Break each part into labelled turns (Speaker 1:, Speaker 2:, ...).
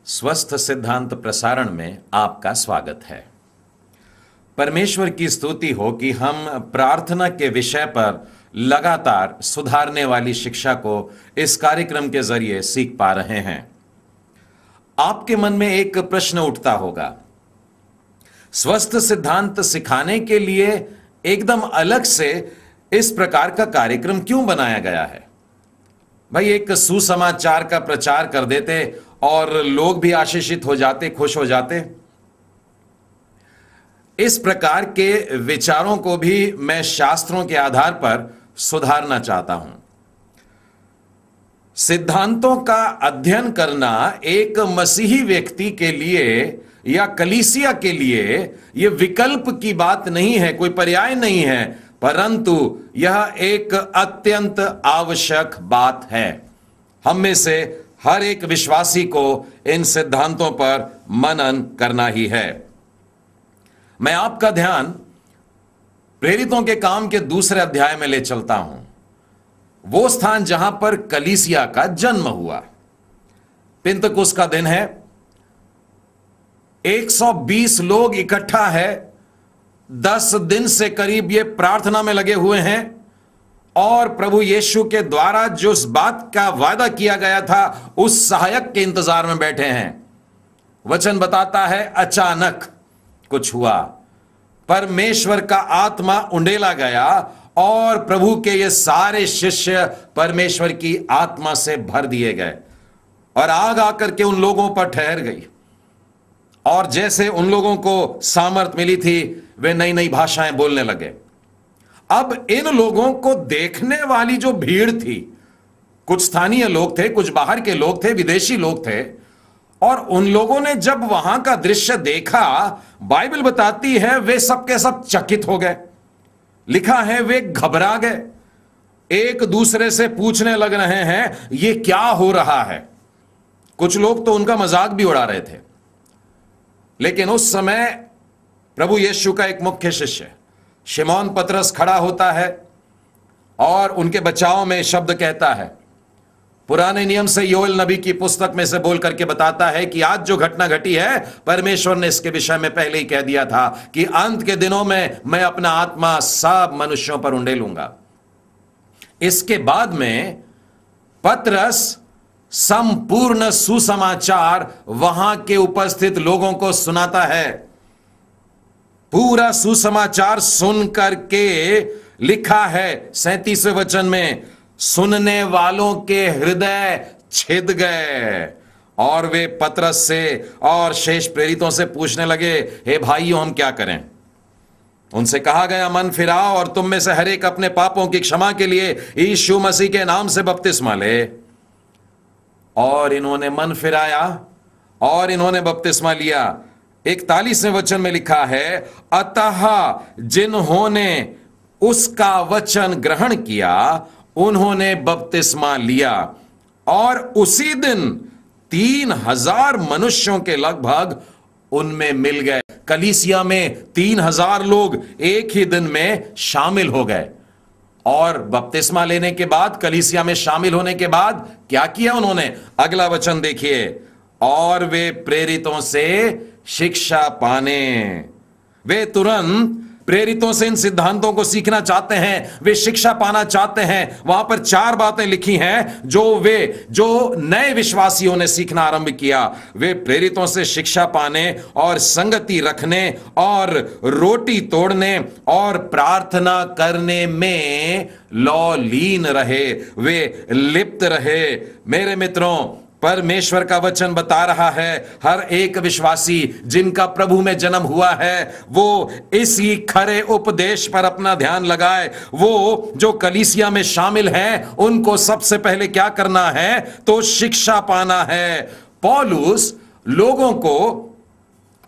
Speaker 1: स्वस्थ सिद्धांत प्रसारण में आपका स्वागत है। परमेश्वर की स्तुति हो कि हम प्रार्थना के विषय पर लगातार सुधारने वाली शिक्षा को इस कार्यक्रम के जरिए सीख पा रहे हैं। आपके मन में एक प्रश्न उठता होगा, स्वस्थ सिद्धांत सिखाने के लिए एकदम अलग से इस प्रकार का कार्यक्रम क्यों बनाया गया है? भाई, एक सुसमाचार का प्रचार कर देते और लोग भी आशीषित हो जाते, खुश हो जाते। इस प्रकार के विचारों को भी मैं शास्त्रों के आधार पर सुधारना चाहता हूं। सिद्धांतों का अध्ययन करना एक मसीही व्यक्ति के लिए या कलीसिया के लिए यह विकल्प की बात नहीं है, कोई पर्याय नहीं है, परंतु यह एक अत्यंत आवश्यक बात है। हम में से हर एक विश्वासी को इन सिद्धांतों पर मनन करना ही है। मैं आपका ध्यान प्रेरितों के काम के दूसरे अध्याय में ले चलता हूं, वो स्थान जहां पर कलीसिया का जन्म हुआ। पिंतकुस्त का दिन है, 120 लोग इकट्ठा है, 10 दिन से करीब ये प्रार्थना में लगे हुए हैं और प्रभु यीशु के द्वारा जो उस बात का वादा किया गया था उस सहायक के इंतजार में बैठे हैं। वचन बताता है अचानक कुछ हुआ, परमेश्वर का आत्मा उंडेला गया और प्रभु के ये सारे शिष्य परमेश्वर की आत्मा से भर दिए गए और आग आकर के उन लोगों पर ठहर गई। और जैसे उन लोगों को सामर्थ मिली थी, वे नई नई भाषाएं बोलने लगे। अब इन लोगों को देखने वाली जो भीड़ थी, कुछ स्थानीय लोग थे, कुछ बाहर के लोग थे, विदेशी लोग थे, और उन लोगों ने जब वहां का दृश्य देखा, बाइबल बताती है वे सब के सब चकित हो गए। लिखा है वे घबरा गए, एक दूसरे से पूछने लग रहे हैं ये क्या हो रहा है। कुछ लोग तो उनका मजाक भी उड़ा रहे थे। लेकिन उस समय प्रभु यीशु का एक मुख्य शिष्य शिमोन पतरस खड़ा होता है और उनके बचाव में शब्द कहता है। पुराने नियम से योएल नबी की पुस्तक में से बोल करके बताता है कि आज जो घटना घटी है, परमेश्वर ने इसके विषय में पहले ही कह दिया था कि अंत के दिनों में मैं अपना आत्मा सब मनुष्यों पर उंडेलूंगा। इसके बाद में पतरस संपूर्ण सुसमाचार वहां के उपस्थित लोगों को सुनाता है। पूरा सुसमाचार सुन करके लिखा है 37वें वचन में, सुनने वालों के हृदय छिद गए और वे पतरस से और शेष प्रेरितों से पूछने लगे, हे भाइयों, हम क्या करें? उनसे कहा गया, मन फिराओ और तुम में से हर एक अपने पापों की क्षमा के लिए यीशु मसीह के नाम से बपतिस्मा ले। और इन्होंने मन फिराया और इन्होंने बपतिस्मा लिया। 41वें वचन में लिखा है, अतः जिन्होंने उसका वचन ग्रहण किया उन्होंने बपतिस्मा लिया और उसी दिन 3000 मनुष्यों के लगभग उनमें मिल गए। कलीसिया में 3000 लोग एक ही दिन में शामिल हो गए। और बपतिस्मा लेने के बाद, कलीसिया में शामिल होने के बाद क्या किया उन्होंने? अगला वचन देखिए, और वे प्रेरितों से शिक्षा पाने। वे तुरंत प्रेरितों से इन सिद्धांतों को सीखना चाहते हैं, वे शिक्षा पाना चाहते हैं। वहां पर 4 बातें लिखी हैं जो नए विश्वासियों ने सीखना आरंभ किया। वे प्रेरितों से शिक्षा पाने और संगति रखने और रोटी तोड़ने और प्रार्थना करने में लौलीन रहे, वे लिप्त रहे। मेरे मित्रों, परमेश्वर का वचन बता रहा है हर एक विश्वासी जिनका प्रभु में जन्म हुआ है, वो इसी खरे उपदेश पर अपना ध्यान लगाए। वो जो कलीसिया में शामिल हैं, उनको सबसे पहले क्या करना है? तो शिक्षा पाना है। पौलुस लोगों को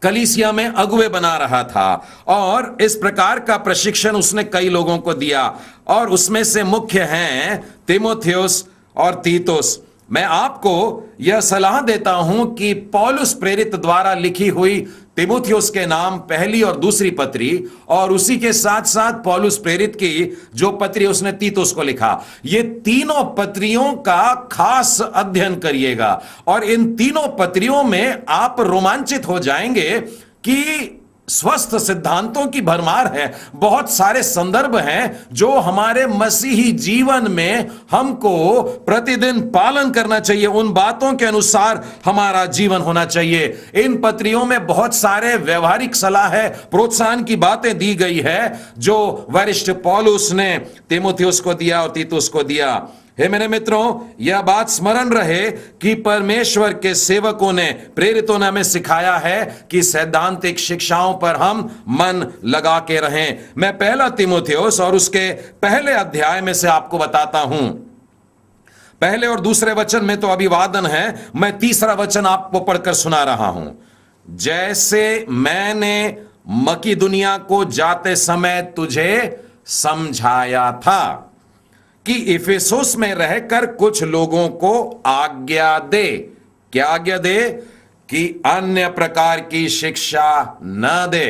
Speaker 1: कलीसिया में अगुवे बना रहा था और इस प्रकार का प्रशिक्षण उसने कई लोगों को दिया, और उसमें से मुख्य हैं तीमुथियुस और तीतुस। मैं आपको यह सलाह देता हूं कि पौलुस प्रेरित द्वारा लिखी हुई तीमुथियुस के नाम पहली और दूसरी पत्री, और उसी के साथ साथ पौलुस प्रेरित की जो पत्री उसने तीतुस को लिखा, ये तीनों पत्रियों का खास अध्ययन करिएगा। और इन तीनों पत्रियों में आप रोमांचित हो जाएंगे कि स्वस्थ सिद्धांतों की भरमार है। बहुत सारे संदर्भ हैं जो हमारे मसीही जीवन में हमको प्रतिदिन पालन करना चाहिए, उन बातों के अनुसार हमारा जीवन होना चाहिए। इन पत्रियों में बहुत सारे व्यवहारिक सलाह है, प्रोत्साहन की बातें दी गई है जो वरिष्ठ पौलुस ने तीमुथियुस को दिया और तीतुस को दिया। हे मेरे मित्रों, यह बात स्मरण रहे कि परमेश्वर के सेवकों ने, प्रेरितों ने हमें सिखाया है कि सैद्धांतिक शिक्षाओं पर हम मन लगा के रहें। मैं पहला तीमुथियुस और उसके पहले अध्याय में से आपको बताता हूं। पहले और दूसरे वचन में तो अभिवादन है, मैं तीसरा वचन आपको पढ़कर सुना रहा हूं। जैसे मैंने मकीदुनिया को जाते समय तुझे समझाया था कि इफिसुस में रहकर कुछ लोगों को आज्ञा दे। क्या आज्ञा दे? कि अन्य प्रकार की शिक्षा न दे।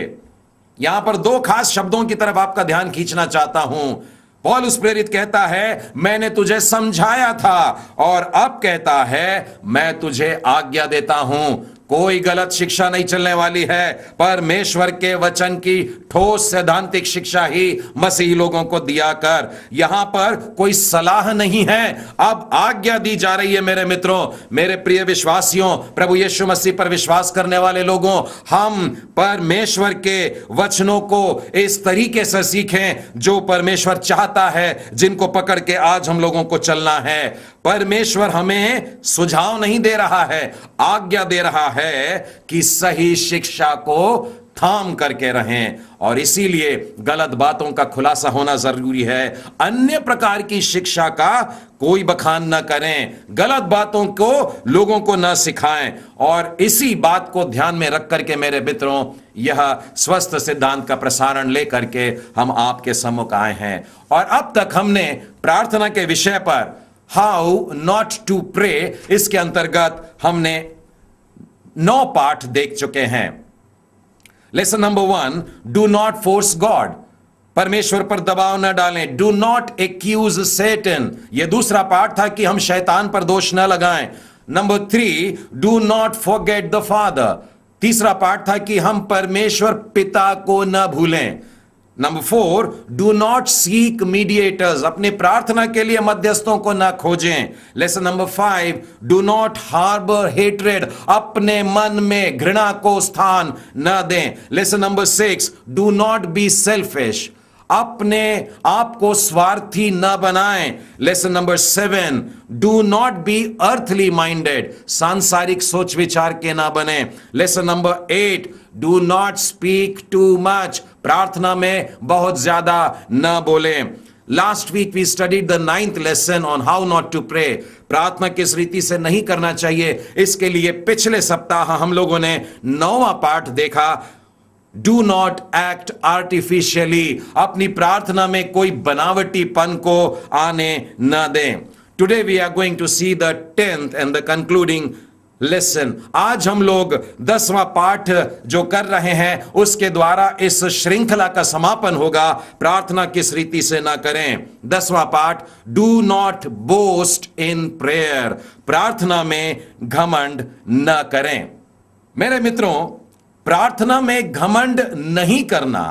Speaker 1: यहां पर दो खास शब्दों की तरफ आपका ध्यान खींचना चाहता हूं। पौलुस प्रेरित कहता है मैंने तुझे समझाया था, और अब कहता है मैं तुझे आज्ञा देता हूं। कोई गलत शिक्षा नहीं चलने वाली है। परमेश्वर के वचन की ठोस सैद्धांतिक शिक्षा ही मसीही लोगों को दिया कर। यहां पर कोई सलाह नहीं है, अब आज्ञा दी जा रही है। मेरे मित्रों, मेरे प्रिय विश्वासियों, प्रभु यीशु मसीह पर विश्वास करने वाले लोगों, हम परमेश्वर के वचनों को इस तरीके से सीखें जो परमेश्वर चाहता है, जिनको पकड़ के आज हम लोगों को चलना है। परमेश्वर हमें सुझाव नहीं दे रहा है, आज्ञा दे रहा है कि सही शिक्षा को थाम करके रहें, और इसीलिए गलत बातों का खुलासा होना जरूरी है। अन्य प्रकार की शिक्षा का कोई बखान न करें, गलत बातों को लोगों को न सिखाएं। और इसी बात को ध्यान में रख करके मेरे मित्रों, यह स्वस्थ सिद्धांत का प्रसारण लेकर के हम आपके सम्मुख आए हैं। और अब तक हमने प्रार्थना के विषय पर हाउ नॉट टू प्रे, इसके अंतर्गत हमने 9 पाठ देख चुके हैं। Lesson number 1, do not force God, परमेश्वर पर दबाव न डालें। डू नॉट एक्यूज सेटन, यह दूसरा पाठ था कि हम शैतान पर दोष न लगाएं। Number 3, do not forget the father, तीसरा पाठ था कि हम परमेश्वर पिता को न भूलें। Number 4, do not seek mediators, अपनी प्रार्थना के लिए मध्यस्थों को ना खोजें। Lesson number 5, do not harbour hatred, अपने मन में घृणा को स्थान न दें। Lesson number 6, do not be selfish, अपने आप को स्वार्थी न बनाएं। Lesson number 7, do not be earthly minded, सांसारिक सोच विचार के ना बने। Lesson number 8, do not speak too much, प्रार्थना में बहुत ज्यादा न बोलें। Last week we studied the 9th lesson on how not to pray, प्रार्थना किस रीति से नहीं करना चाहिए। इसके लिए पिछले सप्ताह हम लोगों ने 9वां पाठ देखा, डू नॉट एक्ट आर्टिफिशियली, अपनी प्रार्थना में कोई बनावटीपन को आने न दें। Today we are going to see the 10th and the concluding lesson. आज हम लोग 10वां पाठ जो कर रहे हैं उसके द्वारा इस श्रृंखला का समापन होगा, प्रार्थना किस रीति से ना करें। 10वां पाठ, do not boast in prayer, प्रार्थना में घमंड न करें। मेरे मित्रों, प्रार्थना में घमंड नहीं करना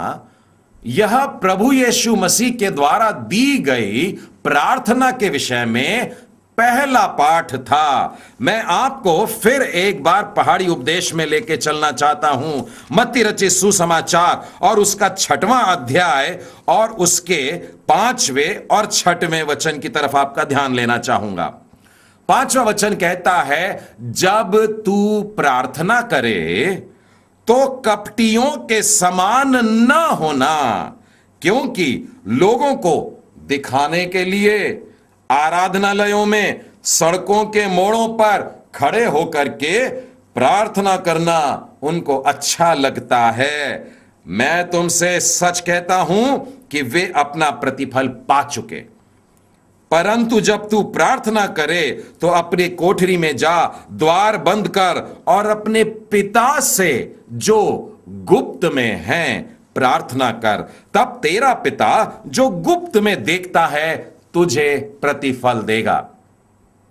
Speaker 1: यह प्रभु यीशु मसीह के द्वारा दी गई प्रार्थना के विषय में पहला पाठ था। मैं आपको फिर एक बार पहाड़ी उपदेश में लेके चलना चाहता हूं, मत्ती रचित सुसमाचार और उसका 6वां अध्याय और उसके 5वें और 6वें वचन की तरफ आपका ध्यान लेना चाहूंगा। 5वां वचन कहता है, जब तू प्रार्थना करे तो कपटियों के समान न होना, क्योंकि लोगों को दिखाने के लिए आराधनालयों में, सड़कों के मोड़ों पर खड़े होकर के प्रार्थना करना उनको अच्छा लगता है। मैं तुमसे सच कहता हूं कि वे अपना प्रतिफल पा चुके। परंतु जब तू प्रार्थना करे तो अपनी कोठरी में जा, द्वार बंद कर और अपने पिता से जो गुप्त में है प्रार्थना कर, तब तेरा पिता जो गुप्त में देखता है तुझे प्रतिफल देगा।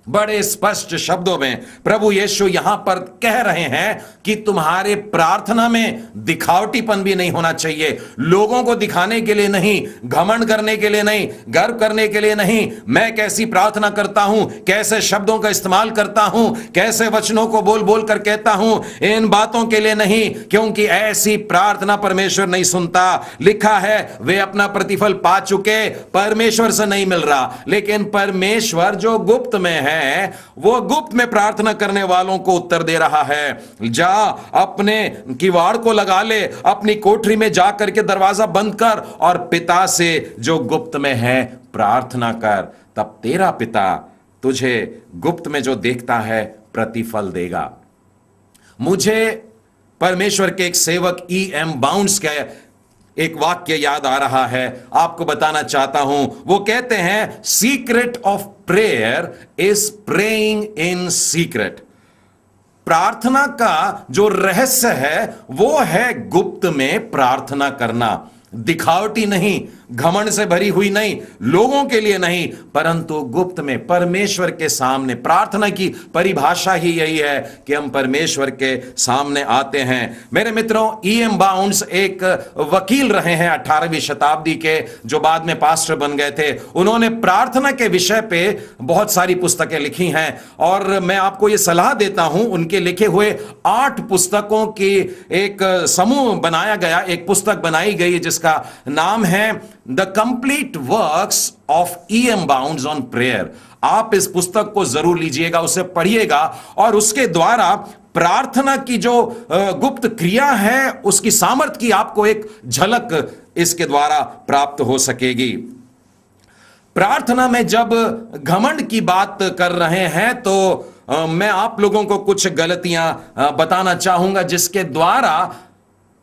Speaker 1: बड़े स्पष्ट शब्दों में प्रभु यीशु यहां पर कह रहे हैं कि तुम्हारे प्रार्थना में दिखावटीपन भी नहीं होना चाहिए। लोगों को दिखाने के लिए नहीं, घमंड करने के लिए नहीं, गर्व करने के लिए नहीं, मैं कैसी प्रार्थना करता हूं, कैसे शब्दों का इस्तेमाल करता हूं, कैसे वचनों को बोल बोल कर कहता हूं, इन बातों के लिए नहीं, क्योंकि ऐसी प्रार्थना परमेश्वर नहीं सुनता। लिखा है वे अपना प्रतिफल पा चुके, परमेश्वर से नहीं मिल रहा। लेकिन परमेश्वर जो गुप्त में है वो गुप्त में प्रार्थना करने वालों को उत्तर दे रहा है। जा अपने किवाड़ को लगा ले, अपनी कोठरी में जा करके दरवाजा बंद कर और पिता से जो गुप्त में है प्रार्थना कर, तब तेरा पिता तुझे गुप्त में जो देखता है प्रतिफल देगा। मुझे परमेश्वर के एक सेवक E.M. बाउंड्स का एक वाक्य याद आ रहा है, आपको बताना चाहता हूं। वो कहते हैं secret of prayer is praying in secret. प्रार्थना का जो रहस्य है वो है गुप्त में प्रार्थना करना, दिखावटी नहीं, घमंड से भरी हुई नहीं, लोगों के लिए नहीं, परंतु गुप्त में परमेश्वर के सामने। प्रार्थना की परिभाषा ही यही है कि हम परमेश्वर के सामने आते हैं। मेरे मित्रों, E.M. बाउंड्स एक वकील रहे हैं 18वीं शताब्दी के, जो बाद में पास्टर बन गए थे। उन्होंने प्रार्थना के विषय पे बहुत सारी पुस्तकें लिखी हैं और मैं आपको यह सलाह देता हूं, उनके लिखे हुए 8 पुस्तकों की एक समूह बनाया गया, एक पुस्तक बनाई गई जिसका नाम है the complete works of E.M. Bounds on prayer. आप इस पुस्तक को जरूर लीजिएगा, उसे पढ़िएगा और उसके द्वारा प्रार्थना की जो गुप्त क्रिया है उसकी सामर्थ्य की आपको एक झलक इसके द्वारा प्राप्त हो सकेगी। प्रार्थना में जब घमंड की बात कर रहे हैं तो मैं आप लोगों को कुछ गलतियां बताना चाहूंगा जिसके द्वारा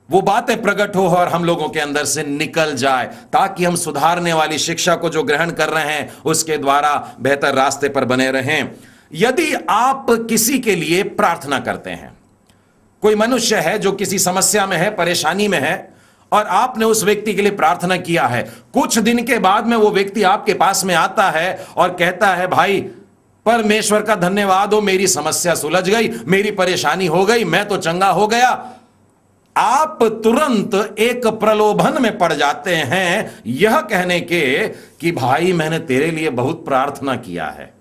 Speaker 1: वो बातें प्रकट हो और हम लोगों के अंदर से निकल जाए, ताकि हम सुधारने वाली शिक्षा को जो ग्रहण कर रहे हैं उसके द्वारा बेहतर रास्ते पर बने रहें। यदि आप किसी के लिए प्रार्थना करते हैं, कोई मनुष्य है जो किसी समस्या में है, परेशानी में है, और आपने उस व्यक्ति के लिए प्रार्थना किया है, कुछ दिन के बाद में वो व्यक्ति आपके पास में आता है और कहता है भाई परमेश्वर का धन्यवाद हो, मेरी समस्या सुलझ गई, मेरी परेशानी हो गई, मैं तो चंगा हो गया। आप तुरंत एक प्रलोभन में पड़ जाते हैं यह कहने के कि भाई मैंने तेरे लिए बहुत प्रार्थना किया है।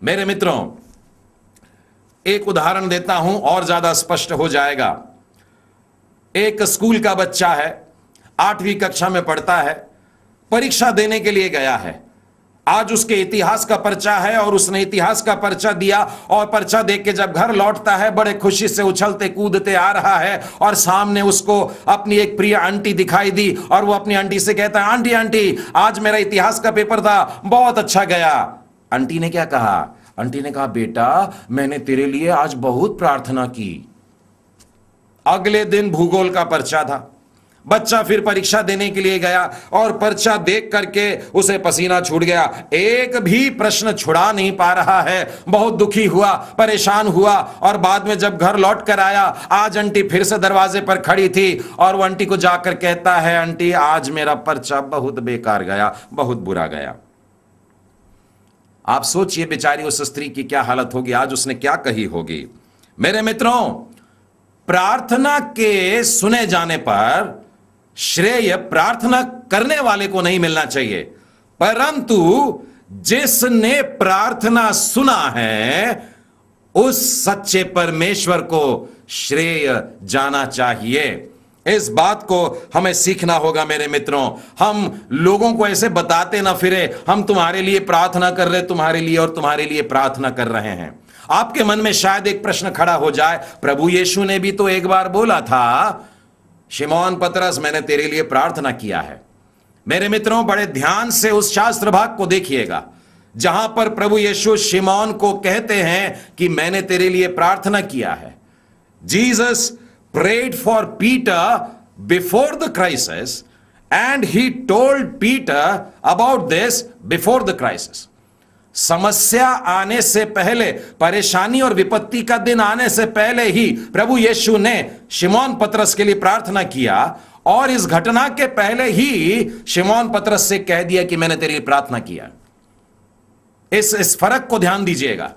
Speaker 1: मेरे मित्रों, एक उदाहरण देता हूं और ज्यादा स्पष्ट हो जाएगा। एक स्कूल का बच्चा है, 8वीं कक्षा में पढ़ता है, परीक्षा देने के लिए गया है। आज उसके इतिहास का पर्चा है और उसने इतिहास का पर्चा दिया और पर्चा देख के जब घर लौटता है बड़े खुशी से उछलते कूदते आ रहा है और सामने उसको अपनी एक प्रिय आंटी दिखाई दी और वो अपनी आंटी से कहता है आंटी आंटी आज मेरा इतिहास का पेपर था, बहुत अच्छा गया। आंटी ने क्या कहा? आंटी ने कहा बेटा मैंने तेरे लिए आज बहुत प्रार्थना की। अगले दिन भूगोल का पर्चा था। बच्चा फिर परीक्षा देने के लिए गया और पर्चा देख करके उसे पसीना छूट गया, एक भी प्रश्न छुड़ा नहीं पा रहा है। बहुत दुखी हुआ, परेशान हुआ और बाद में जब घर लौट कर आया, आज आंटी फिर से दरवाजे पर खड़ी थी और वो आंटी को जाकर कहता है आंटी आज मेरा पर्चा बहुत बेकार गया, बहुत बुरा गया। आप सोचिए बेचारी उस स्त्री की क्या हालत होगी, आज उसने क्या कही होगी। मेरे मित्रों, प्रार्थना के सुने जाने पर श्रेय प्रार्थना करने वाले को नहीं मिलना चाहिए, परंतु जिसने प्रार्थना सुना है उस सच्चे परमेश्वर को श्रेय जाना चाहिए। इस बात को हमें सीखना होगा मेरे मित्रों। हम लोगों को ऐसे बताते ना फिरे हम तुम्हारे लिए प्रार्थना कर रहे, तुम्हारे लिए और तुम्हारे लिए प्रार्थना कर रहे हैं। आपके मन में शायद एक प्रश्न खड़ा हो जाए, प्रभु यीशु ने भी तो एक बार बोला था शिमोन पतरस मैंने तेरे लिए प्रार्थना किया है। मेरे मित्रों, बड़े ध्यान से उस शास्त्र भाग को देखिएगा जहां पर प्रभु यीशु शिमोन को कहते हैं कि मैंने तेरे लिए प्रार्थना किया है। Jesus prayed for Peter before the crisis and he told Peter about this before the crisis. समस्या आने से पहले, परेशानी और विपत्ति का दिन आने से पहले ही प्रभु यीशु ने शिमोन पतरस के लिए प्रार्थना किया, और इस घटना के पहले ही शिमोन पतरस से कह दिया कि मैंने तेरे लिए प्रार्थना किया। इस फर्क को ध्यान दीजिएगा।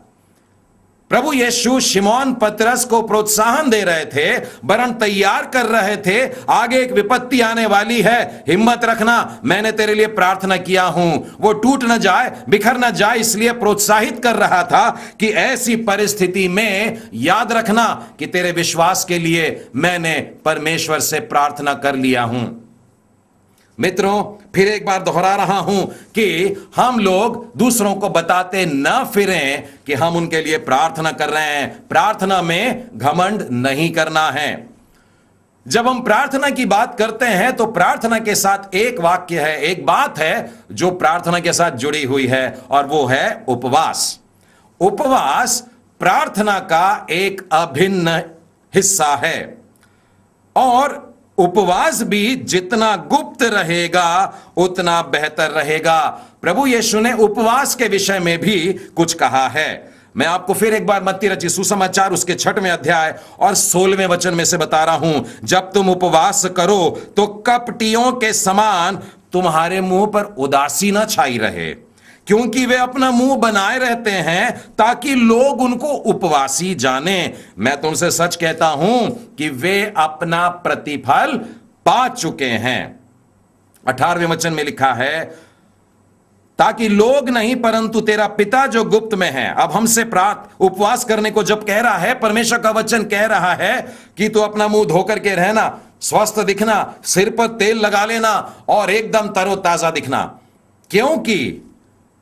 Speaker 1: प्रभु यीशु शिमोन पतरस को प्रोत्साहन दे रहे थे, वरन तैयार कर रहे थे, आगे एक विपत्ति आने वाली है, हिम्मत रखना, मैंने तेरे लिए प्रार्थना किया हूं, वो टूट न जाए, बिखर न जाए, इसलिए प्रोत्साहित कर रहा था कि ऐसी परिस्थिति में याद रखना कि तेरे विश्वास के लिए मैंने परमेश्वर से प्रार्थना कर लिया हूं। मित्रों, फिर एक बार दोहरा रहा हूं कि हम लोग दूसरों को बताते न फिरें कि हम उनके लिए प्रार्थना कर रहे हैं। प्रार्थना में घमंड नहीं करना है। जब हम प्रार्थना की बात करते हैं तो प्रार्थना के साथ एक वाक्य है, एक बात है जो प्रार्थना के साथ जुड़ी हुई है, और वो है उपवास। उपवास प्रार्थना का एक अभिन्न हिस्सा है, और उपवास भी जितना गुप्त रहेगा उतना बेहतर रहेगा। प्रभु यीशु ने उपवास के विषय में भी कुछ कहा है। मैं आपको फिर एक बार मत्ती रचित सुसमाचार उसके 6वें अध्याय और 16वें वचन में से बता रहा हूं, जब तुम उपवास करो तो कपटियों के समान तुम्हारे मुंह पर उदासी न छाई रहे, क्योंकि वे अपना मुंह बनाए रहते हैं ताकि लोग उनको उपवासी जाने। मैं तुमसे सच कहता हूं कि वे अपना प्रतिफल पा चुके हैं। 18वें वचन में लिखा है, ताकि लोग नहीं परंतु तेरा पिता जो गुप्त में है। अब हमसे उपवास करने को जब कह रहा है, परमेश्वर का वचन कह रहा है कि तू अपना मुंह धोकर के रहना, स्वस्थ दिखना, सिर पर तेल लगा लेना और एकदम तरोताजा दिखना, क्योंकि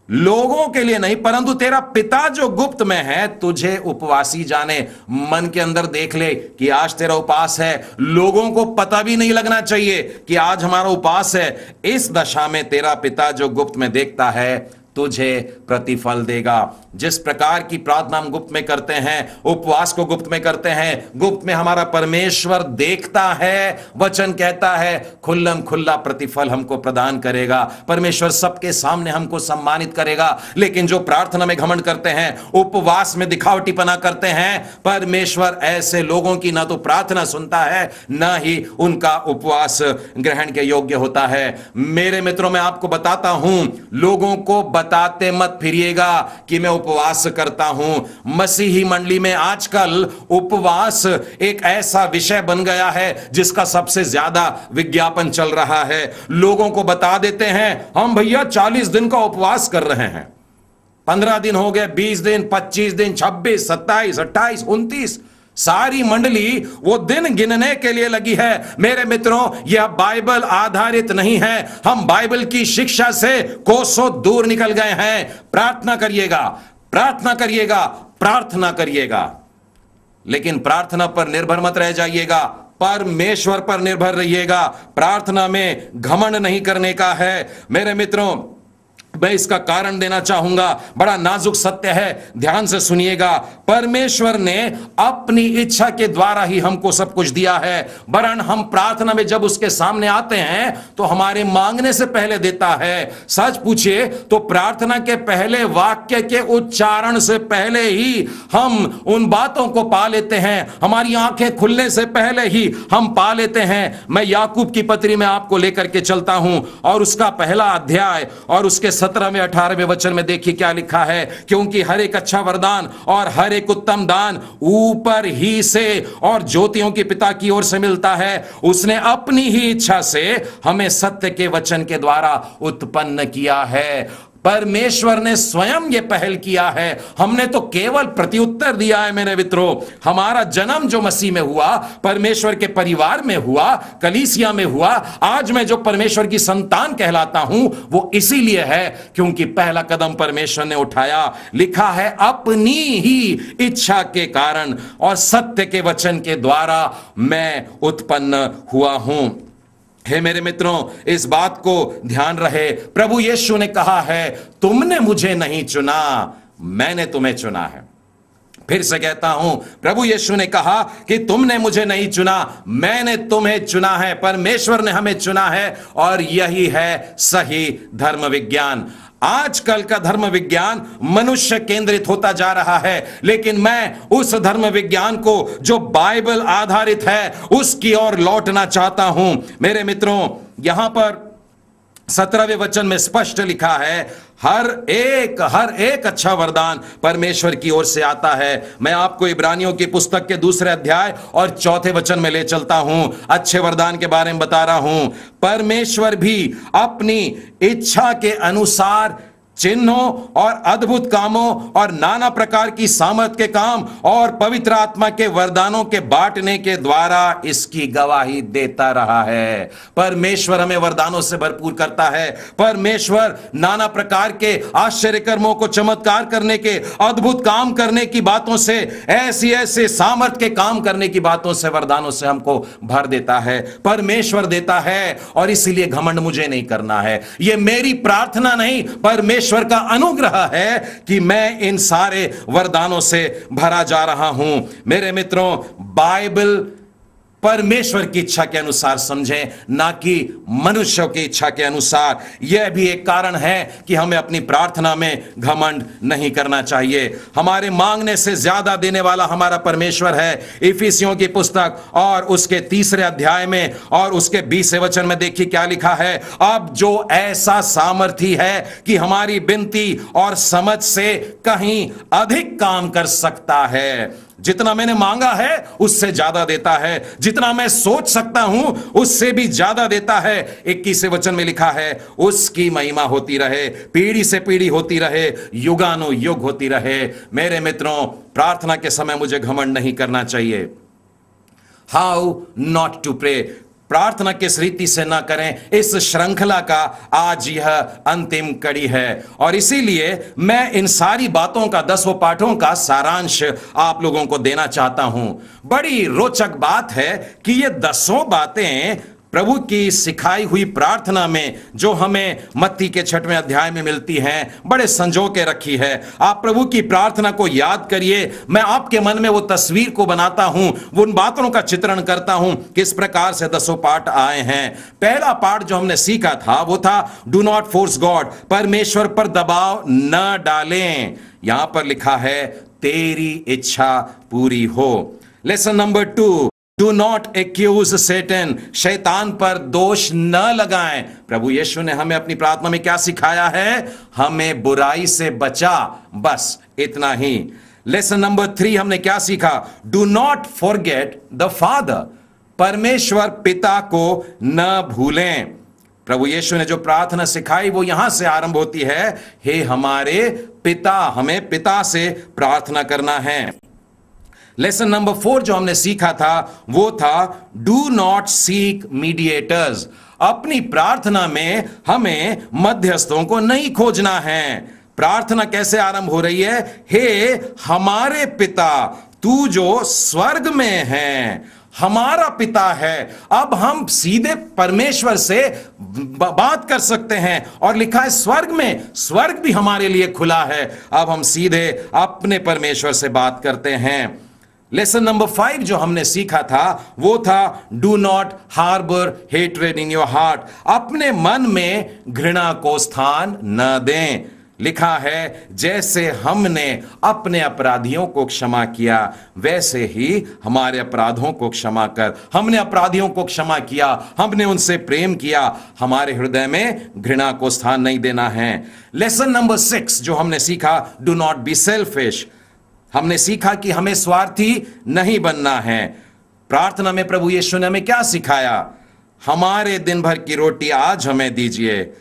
Speaker 1: लोगों के लिए नहीं परंतु तेरा पिता जो गुप्त में है तुझे उपवासी जाने। मन के अंदर देख ले कि आज तेरा उपवास है, लोगों को पता भी नहीं लगना चाहिए कि आज हमारा उपवास है। इस दशा में तेरा पिता जो गुप्त में देखता है तुझे प्रतिफल देगा। जिस प्रकार की प्रार्थना हम गुप्त में करते हैं, उपवास को गुप्त में करते हैं, गुप्त में हमारा परमेश्वर देखता है। वचन कहता है खुल्लम खुल्ला प्रतिफल हमको प्रदान करेगा। परमेश्वर सबके सामने हमको सम्मानित करेगा। लेकिन जो प्रार्थना में घमंड करते हैं, उपवास में दिखावटीपना करते हैं, परमेश्वर ऐसे लोगों की ना तो प्रार्थना सुनता है, ना ही उनका उपवास ग्रहण के योग्य होता है। मेरे मित्रों, मैं आपको बताता हूं, लोगों को बताते मत फिरिएगा कि मैं उपवास करता हूं। मसीही मंडली में आजकल उपवास एक ऐसा विषय बन गया है जिसका सबसे ज्यादा विज्ञापन चल रहा है। लोगों को बता देते हैं हम भैया 40 दिन का उपवास कर रहे हैं, 15 दिन हो गए, 20 दिन, 25 दिन, 26, 27, 28, 29, सारी मंडली वो दिन गिनने के लिए लगी है। मेरे मित्रों, यह बाइबल आधारित नहीं है। हम बाइबल की शिक्षा से कोसों दूर निकल गए हैं। प्रार्थना करिएगा, प्रार्थना करिएगा, प्रार्थना करिएगा, लेकिन प्रार्थना पर निर्भर मत रह जाइएगा, परमेश्वर पर निर्भर रहिएगा। प्रार्थना में घमंड नहीं करने का है। मेरे मित्रों, मैं इसका कारण देना चाहूंगा, बड़ा नाजुक सत्य है, ध्यान से सुनिएगा। परमेश्वर ने अपनी इच्छा के द्वारा ही हमको सब कुछ दिया है, वरन हम प्रार्थना में जब उसके सामने आते हैं तो हमारे मांगने से पहले देता है। सच पूछिए तो प्रार्थना के पहले वाक्य के उच्चारण से पहले ही हम उन बातों को पा लेते हैं, हमारी आंखें खुलने से पहले ही हम पा लेते हैं। मैं याकूब की पत्री में आपको लेकर के चलता हूं, और उसका पहला अध्याय और उसके 17वें 18वें वचन में देखिए क्या लिखा है। क्योंकि हर एक अच्छा वरदान और हर एक उत्तम दान ऊपर ही से और ज्योतियों के पिता की ओर से मिलता है। उसने अपनी ही इच्छा से हमें सत्य के वचन के द्वारा उत्पन्न किया है। परमेश्वर ने स्वयं ये पहल किया है, हमने तो केवल प्रत्युत्तर दिया है। मेरे मित्रों, हमारा जन्म जो मसीह में हुआ, परमेश्वर के परिवार में हुआ, कलीसिया में हुआ, आज मैं जो परमेश्वर की संतान कहलाता हूं, वो इसीलिए है क्योंकि पहला कदम परमेश्वर ने उठाया। लिखा है अपनी ही इच्छा के कारण और सत्य के वचन के द्वारा मैं उत्पन्न हुआ हूं। हे मेरे मित्रों, इस बात को ध्यान रहे, प्रभु यीशु ने कहा है तुमने मुझे नहीं चुना, मैंने तुम्हें चुना है। फिर से कहता हूं, प्रभु यीशु ने कहा कि तुमने मुझे नहीं चुना, मैंने तुम्हें चुना है। परमेश्वर ने हमें चुना है, और यही है सही धर्म विज्ञान। आजकल का धर्म विज्ञान मनुष्य केंद्रित होता जा रहा है, लेकिन मैं उस धर्म विज्ञान को जो बाइबल आधारित है उसकी ओर लौटना चाहता हूं। मेरे मित्रों, यहां पर 17वें वचन में स्पष्ट लिखा है, हर एक अच्छा वरदान परमेश्वर की ओर से आता है। मैं आपको इब्रानियों की पुस्तक के 2 अध्याय और 4 वचन में ले चलता हूं। अच्छे वरदान के बारे में बता रहा हूं। परमेश्वर भी अपनी इच्छा के अनुसार चिन्हों और अद्भुत कामों और नाना प्रकार की सामर्थ के काम और पवित्र आत्मा के वरदानों के बांटने के द्वारा इसकी गवाही देता रहा है। परमेश्वर हमें वरदानों से भरपूर करता है। परमेश्वर नाना प्रकार के आश्चर्य कर्मों को चमत्कार करने के, अद्भुत काम करने की बातों से, ऐसे सामर्थ के काम करने की बातों से, वरदानों से हमको भर देता है। परमेश्वर देता है और इसीलिए घमंड मुझे नहीं करना है। यह मेरी प्रार्थना नहीं, परमेश्वर का अनुग्रह है कि मैं इन सारे वरदानों से भरा जा रहा हूं। मेरे मित्रों, बाइबल परमेश्वर की इच्छा के अनुसार समझें, ना कि मनुष्यों की इच्छा के अनुसार। यह भी एक कारण है कि हमें अपनी प्रार्थना में घमंड नहीं करना चाहिए। हमारे मांगने से ज्यादा देने वाला हमारा परमेश्वर है। इफिसियों की पुस्तक और उसके 3 अध्याय में और उसके 20वें वचन में देखिए क्या लिखा है। अब जो ऐसा सामर्थी है कि हमारी विनती और समझ से कहीं अधिक काम कर सकता है। जितना मैंने मांगा है उससे ज्यादा देता है, जितना मैं सोच सकता हूं उससे भी ज्यादा देता है। 21वें वचन में लिखा है, उसकी महिमा होती रहे, पीढ़ी से पीढ़ी होती रहे, युगानुयुग होती रहे। मेरे मित्रों, प्रार्थना के समय मुझे घमंड नहीं करना चाहिए। हाउ नॉट टू प्रे, प्रार्थना किस रीति से ना करें, इस श्रृंखला का आज यह अंतिम कड़ी है। और इसीलिए मैं इन सारी बातों का 10 पाठों का सारांश आप लोगों को देना चाहता हूं। बड़ी रोचक बात है कि ये 10 बातें प्रभु की सिखाई हुई प्रार्थना में जो हमें मत्ती के 6वें अध्याय में मिलती हैं, बड़े संजो के रखी है। आप प्रभु की प्रार्थना को याद करिए। मैं आपके मन में वो तस्वीर को बनाता हूं, वो उन बातों का चित्रण करता हूं किस प्रकार से 10 पाठ आए हैं। पहला पाठ जो हमने सीखा था वो था डू नॉट फोर्स गॉड, परमेश्वर पर दबाव न डालें। यहां पर लिखा है तेरी इच्छा पूरी हो। Lesson number 2, do not accuse Satan, शैतान पर दोष न लगाएं। प्रभु यीशु ने हमें अपनी प्रार्थना में क्या सिखाया है? हमें बुराई से बचा, बस इतना ही। लेसन नंबर 3 हमने क्या सीखा? Do not forget the father, परमेश्वर पिता को न भूलें। प्रभु यीशु ने जो प्रार्थना सिखाई वो यहां से आरंभ होती है, हे हमारे पिता, हमें पिता से प्रार्थना करना है। लेसन नंबर 4 जो हमने सीखा था वो था डू नॉट सीक मीडिएटर्स, अपनी प्रार्थना में हमें मध्यस्थों को नहीं खोजना है। प्रार्थना कैसे आरंभ हो रही है? हे हमारे पिता, तू जो स्वर्ग में है, हमारा पिता है। अब हम सीधे परमेश्वर से बात कर सकते हैं और लिखा है स्वर्ग में, स्वर्ग भी हमारे लिए खुला है। अब हम सीधे अपने परमेश्वर से बात करते हैं। लेसन नंबर 5 जो हमने सीखा था वो था do not harbour hatred in your heart, अपने मन में घृणा को स्थान न दें। लिखा है जैसे हमने अपने अपराधियों को क्षमा किया वैसे ही हमारे अपराधों को क्षमा कर। हमने अपराधियों को क्षमा किया, हमने उनसे प्रेम किया, हमारे हृदय में घृणा को स्थान नहीं देना है। लेसन नंबर 6 जो हमने सीखा डू नॉट बी सेल्फिश, हमने सीखा कि हमें स्वार्थी नहीं बनना है। प्रार्थना में प्रभु यीशु ने हमें क्या सिखाया? हमारे दिन भर की रोटी आज हमें दीजिए,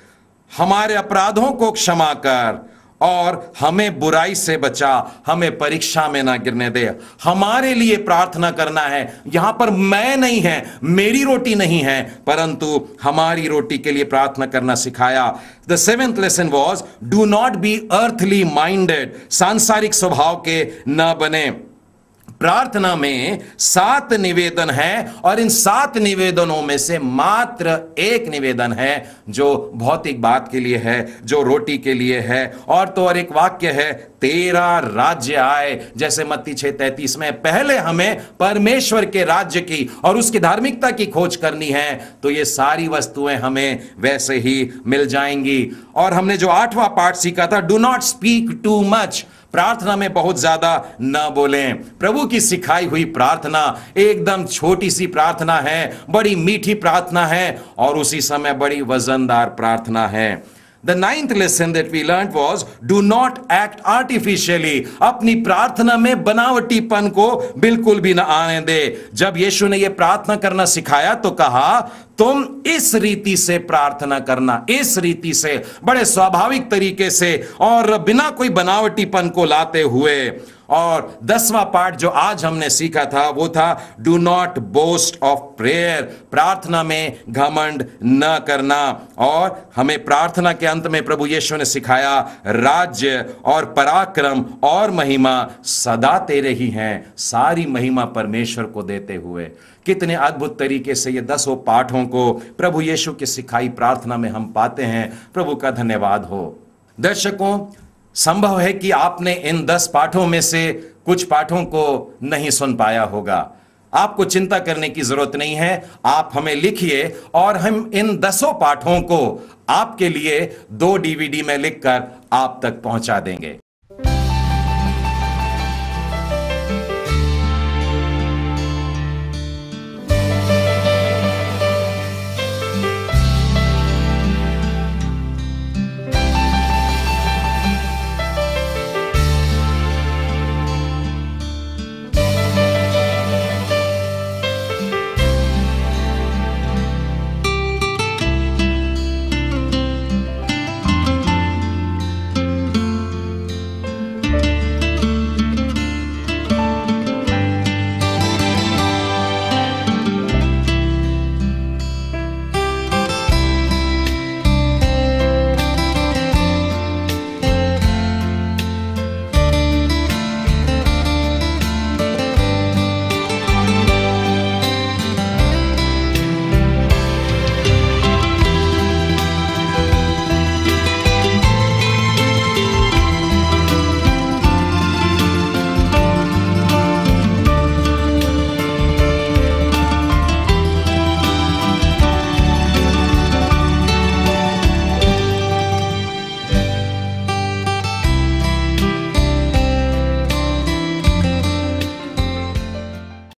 Speaker 1: हमारे अपराधों को क्षमा कर और हमें बुराई से बचा, हमें परीक्षा में ना गिरने दे। हमारे लिए प्रार्थना करना है। यहां पर मैं नहीं है, मेरी रोटी नहीं है, परंतु हमारी रोटी के लिए प्रार्थना करना सिखाया। The 7th lesson was do not be earthly minded, सांसारिक स्वभाव के न बने। प्रार्थना में 7 निवेदन हैं और इन 7 निवेदनों में से मात्र एक निवेदन है जो भौतिक बात के लिए है, जो रोटी के लिए है। और तो और एक वाक्य है, तेरा राज्य आए, जैसे मत्ती 6:33 में। पहले हमें परमेश्वर के राज्य की और उसकी धार्मिकता की खोज करनी है, तो ये सारी वस्तुएं हमें वैसे ही मिल जाएंगी। और हमने जो 8वां पाठ सीखा था, do not speak too much, प्रार्थना में बहुत ज्यादा न बोलें। प्रभु की सिखाई हुई प्रार्थना एकदम छोटी सी प्रार्थना है, बड़ी मीठी प्रार्थना है और उसी समय बड़ी वजनदार प्रार्थना है। The 9th lesson that we learned was, do not act artificially. अपनी प्रार्थना में बनावटीपन को बिल्कुल भी ना आने दे। जब यीशु ने यह प्रार्थना करना सिखाया तो कहा, तुम इस रीति से प्रार्थना करना, इस रीति से, बड़े स्वाभाविक तरीके से और बिना कोई बनावटीपन को लाते हुए। और 10वां पाठ जो आज हमने सीखा था वो था, do not boast of prayer, प्रार्थना में घमंड न करना। और हमें प्रार्थना के अंत में प्रभु यीशु ने सिखाया, राज्य और पराक्रम और महिमा सदा तेरे ही हैं, सारी महिमा परमेश्वर को देते हुए। कितने अद्भुत तरीके से ये 10 पाठों को प्रभु यीशु की सिखाई प्रार्थना में हम पाते हैं। प्रभु का धन्यवाद हो। दर्शकों, संभव है कि आपने इन 10 पाठों में से कुछ पाठों को नहीं सुन पाया होगा। आपको चिंता करने की जरूरत नहीं है, आप हमें लिखिए और हम इन 10 पाठों को आपके लिए 2 DVD में लिखकर आप तक पहुंचा देंगे।